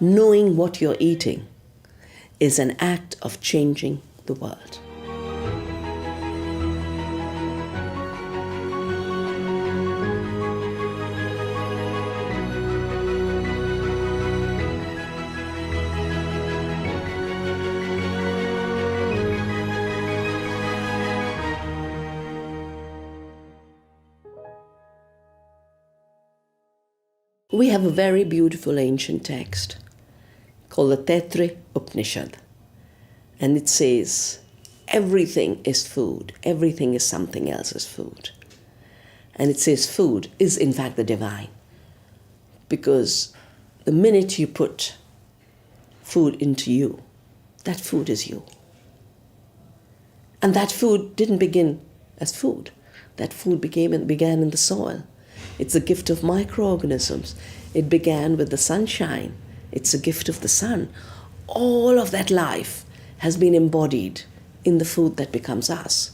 knowing what you're eating is an act of changing the world. We have a very beautiful ancient text called the Taittiriya Upanishad. And it says, everything is food. Everything is something else's food. And it says food is in fact the divine. Because the minute you put food into you, that food is you. And that food didn't begin as food. That food began in the soil. It's a gift of microorganisms. It began with the sunshine. It's a gift of the sun. All of that life has been embodied in the food that becomes us.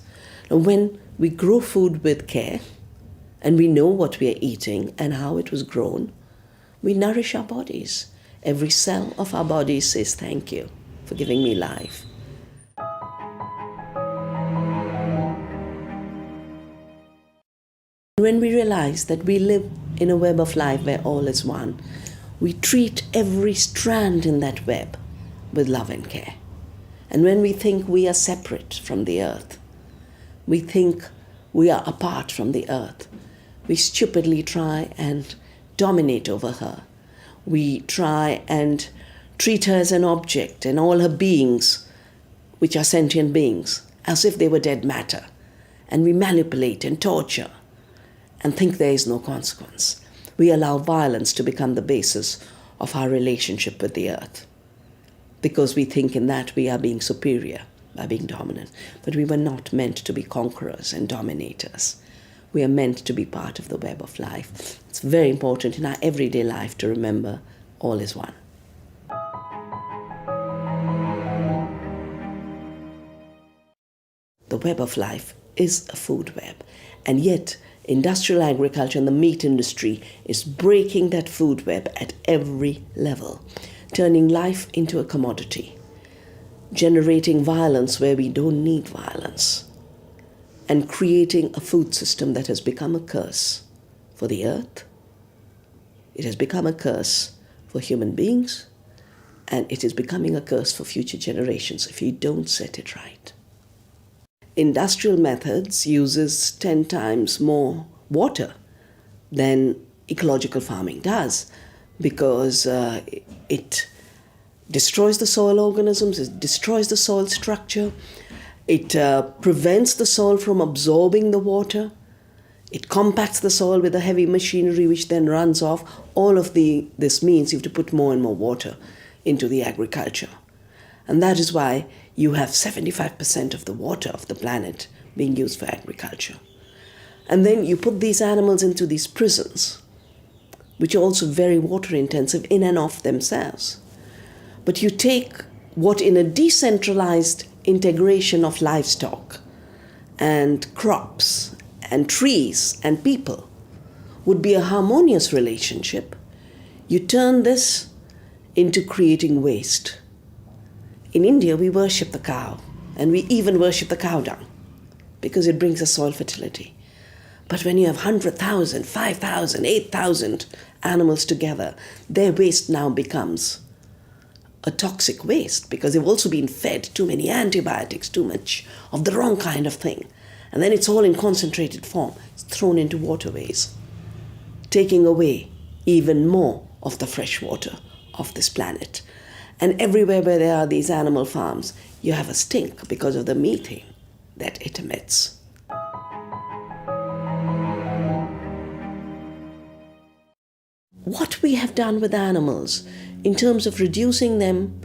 And when we grow food with care, and we know what we are eating and how it was grown, we nourish our bodies. Every cell of our bodies says, thank you for giving me life. When we realize that we live in a web of life where all is one, we treat every strand in that web with love and care. And when we think we are separate from the earth, we think we are apart from the earth, we stupidly try and dominate over her. We try and treat her as an object and all her beings, which are sentient beings, as if they were dead matter. And we manipulate and torture and think there is no consequence. We allow violence to become the basis of our relationship with the earth, because we think in that we are being superior by being dominant. But we were not meant to be conquerors and dominators. We are meant to be part of the web of life. It's very important in our everyday life to remember all is one. The web of life is a food web, and yet industrial agriculture and the meat industry is breaking that food web at every level, turning life into a commodity, generating violence where we don't need violence, and creating a food system that has become a curse for the earth. It has become a curse for human beings, and it is becoming a curse for future generations if you don't set it right. Industrial methods uses 10 times more water than ecological farming does, because it destroys the soil organisms, it destroys the soil structure, it prevents the soil from absorbing the water, it compacts the soil with a heavy machinery which then runs off. All of this means you have to put more and more water into the agriculture. And that is why you have 75% of the water of the planet being used for agriculture. And then you put these animals into these prisons, which are also very water intensive in and of themselves. But you take what in a decentralized integration of livestock and crops and trees and people would be a harmonious relationship, you turn this into creating waste. In India, we worship the cow, and we even worship the cow dung because it brings us soil fertility. But when you have 100,000, 5,000, 8,000 animals together, their waste now becomes a toxic waste because they've also been fed too many antibiotics, too much of the wrong kind of thing. And then it's all in concentrated form. It's thrown into waterways, taking away even more of the fresh water of this planet. And everywhere where there are these animal farms, you have a stink because of the methane that it emits. What we have done with animals in terms of reducing them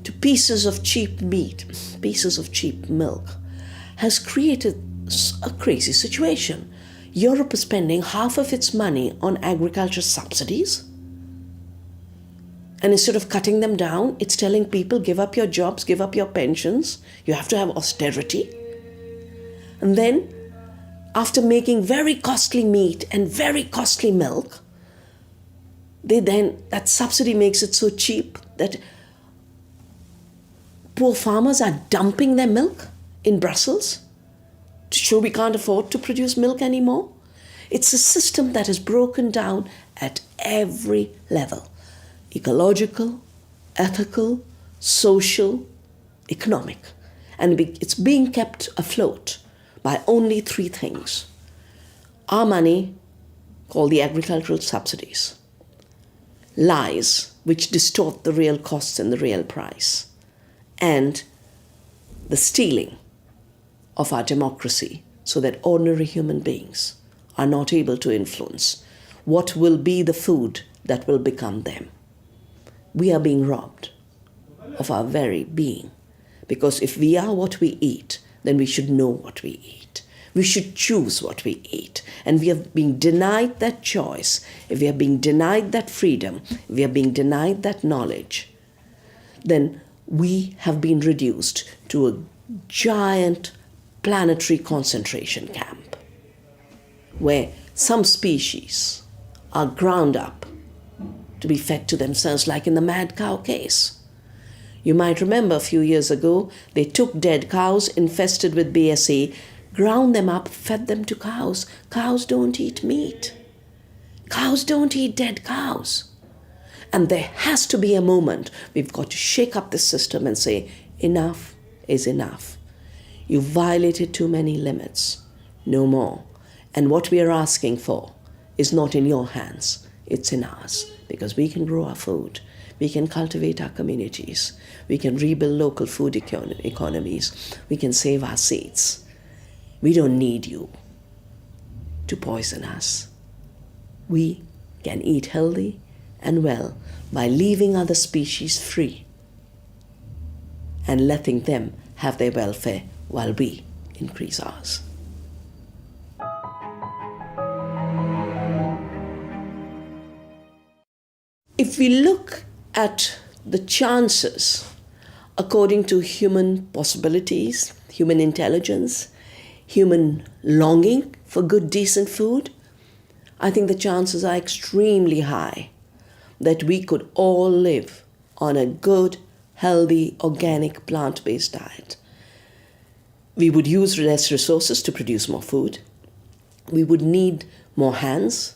to pieces of cheap meat, pieces of cheap milk, has created a crazy situation. Europe is spending half of its money on agriculture subsidies. And instead of cutting them down, it's telling people, give up your jobs, give up your pensions. You have to have austerity. And then, after making very costly meat and very costly milk, that subsidy makes it so cheap that poor farmers are dumping their milk in Brussels to show we can't afford to produce milk anymore. It's a system that is broken down at every level: ecological, ethical, social, economic. And it's being kept afloat by only three things: our money, called the agricultural subsidies; lies, which distort the real costs and the real price; and the stealing of our democracy so that ordinary human beings are not able to influence what will be the food that will become them. We are being robbed of our very being, because if we are what we eat, then we should know what we eat. We should choose what we eat. And we are being denied that choice, if we are being denied that freedom, if we are being denied that knowledge, then we have been reduced to a giant planetary concentration camp, where some species are ground up to be fed to themselves, like in the mad cow case. You might remember a few years ago, they took dead cows infested with BSE, ground them up, fed them to cows. Cows don't eat meat. Cows don't eat dead cows. And there has to be a moment we've got to shake up this system and say, enough is enough. You've violated too many limits. No more. And what we are asking for is not in your hands, it's in ours. Because we can grow our food, we can cultivate our communities, we can rebuild local food economies, we can save our seeds. We don't need you to poison us. We can eat healthy and well by leaving other species free and letting them have their welfare while we increase ours. If we look at the chances according to human possibilities, human intelligence, human longing for good, decent food, I think the chances are extremely high that we could all live on a good, healthy, organic, plant-based diet. We would use less resources to produce more food. We would need more hands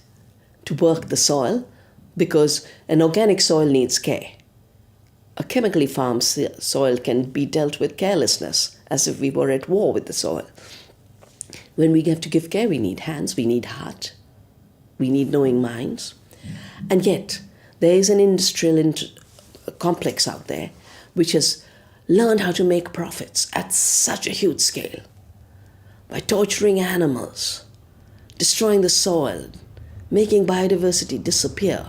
to work the soil, because an organic soil needs care. A chemically farmed soil can be dealt with carelessness, as if we were at war with the soil. When we have to give care, we need hands, we need heart, we need knowing minds. And yet, there is an industrial complex out there which has learned how to make profits at such a huge scale by torturing animals, destroying the soil, making biodiversity disappear.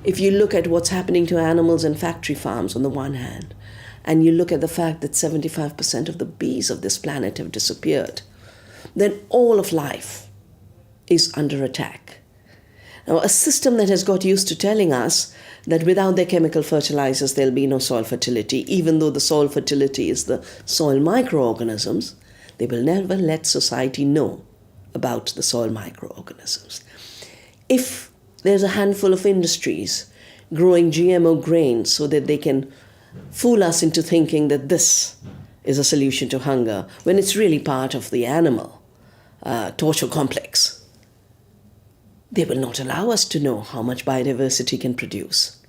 If you look at what's happening to animals in factory farms on the one hand, and you look at the fact that 75% of the bees of this planet have disappeared, then all of life is under attack. Now, a system that has got used to telling us that without their chemical fertilizers there'll be no soil fertility, even though the soil fertility is the soil microorganisms, they will never let society know about the soil microorganisms. If there's a handful of industries growing GMO grains so that they can fool us into thinking that this is a solution to hunger, when it's really part of the animal torture complex, they will not allow us to know how much biodiversity can produce.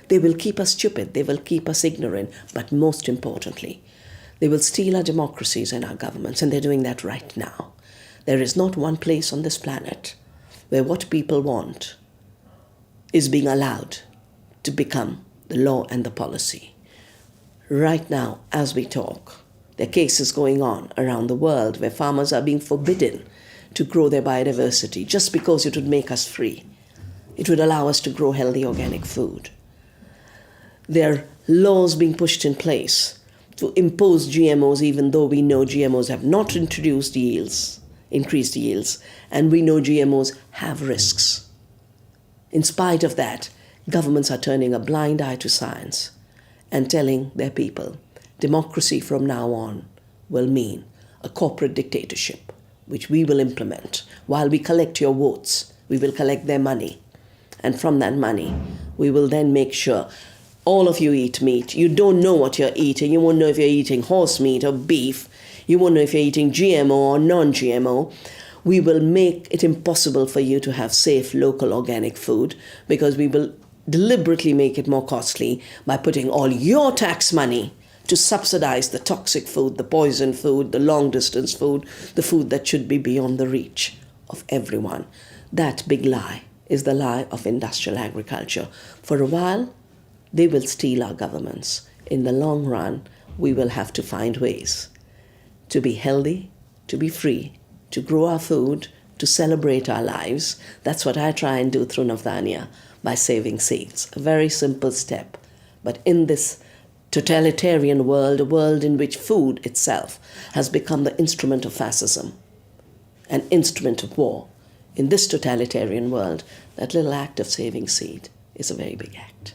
They will keep us stupid, they will keep us ignorant, but most importantly, they will steal our democracies and our governments, and they're doing that right now. There is not one place on this planet where what people want is being allowed to become the law and the policy. Right now, as we talk, there are cases going on around the world where farmers are being forbidden to grow their biodiversity just because it would make us free. It would allow us to grow healthy organic food. There are laws being pushed in place to impose GMOs, even though we know GMOs have not increased yields, and we know GMOs have risks. In spite of that, governments are turning a blind eye to science and telling their people, democracy from now on will mean a corporate dictatorship, which we will implement. While we collect your votes, we will collect their money, And from that money, we will then make sure all of you eat meat. You don't know what you're eating. You won't know if you're eating horse meat or beef. You won't know if you're eating GMO or non-GMO. We will make it impossible for you to have safe, local, organic food because we will deliberately make it more costly by putting all your tax money to subsidize the toxic food, the poison food, the long-distance food, the food that should be beyond the reach of everyone. That big lie is the lie of industrial agriculture. For a while, they will steal our governments. In the long run, we will have to find ways to be healthy, to be free, to grow our food, to celebrate our lives. That's what I try and do through Navdanya by saving seeds. A very simple step. But in this totalitarian world, a world in which food itself has become the instrument of fascism, an instrument of war, in this totalitarian world, that little act of saving seed is a very big act.